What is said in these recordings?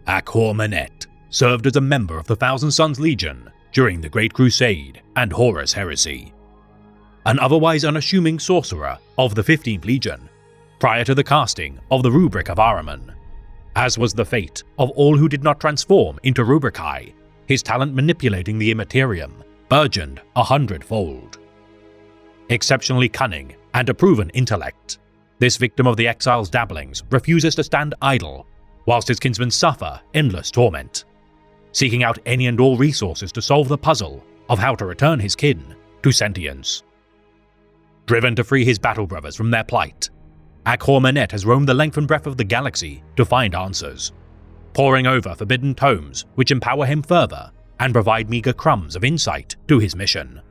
Acor Manet served as a member of the Thousand Sons Legion during the Great Crusade and Horus Heresy. An otherwise unassuming sorcerer of the 15th Legion, prior to the casting of the Rubric of Ahriman. As was the fate of all who did not transform into Rubricae, his talent manipulating the Immaterium burgeoned 100-fold. Exceptionally cunning and a proven intellect, this victim of the exile's dabblings refuses to stand idle, whilst his kinsmen suffer endless torment, seeking out any and all resources to solve the puzzle of how to return his kin to sentience. Driven to free his battle brothers from their plight, Acor Manet has roamed the length and breadth of the galaxy to find answers, poring over forbidden tomes which empower him further and provide meager crumbs of insight to his mission.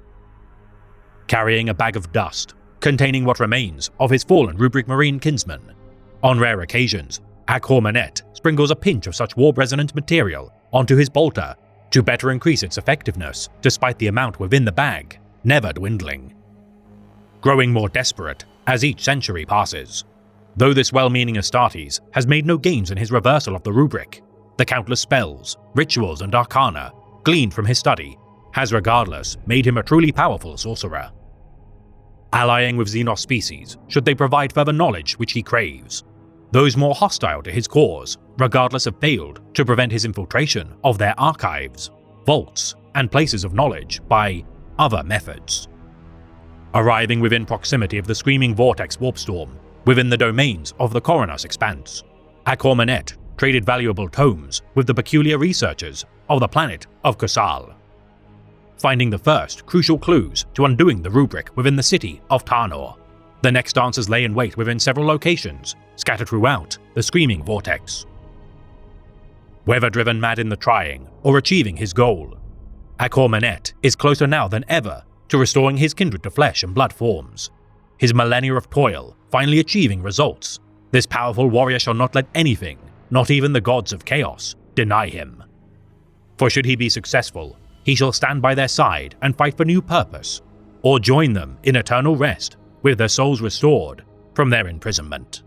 Carrying a bag of dust containing what remains of his fallen Rubric Marine kinsmen, on rare occasions, Acor Manet sprinkles a pinch of such warp-resonant material onto his bolter to better increase its effectiveness despite the amount within the bag never dwindling. Growing more desperate as each century passes, though this well-meaning Astartes has made no gains in his reversal of the rubric, the countless spells, rituals and arcana gleaned from his study has regardless made him a truly powerful sorcerer. Allying with Xenos species should they provide further knowledge which he craves, those more hostile to his cause regardless have failed to prevent his infiltration of their archives, vaults and places of knowledge by other methods. Arriving within proximity of the Screaming Vortex warpstorm within the domains of the Coronos Expanse, Acor Manet traded valuable tomes with the peculiar researchers of the planet of Kusal, finding the first crucial clues to undoing the rubric within the city of Tarnor. The next answers lay in wait within several locations scattered throughout the Screaming Vortex. Whether driven mad in the trying or achieving his goal, Acor Manet is closer now than ever to restoring his kindred to flesh and blood forms. His millennia of toil finally achieving results, this powerful warrior shall not let anything, not even the gods of chaos, deny him. For should he be successful, he shall stand by their side and fight for new purpose, or join them in eternal rest with their souls restored from their imprisonment.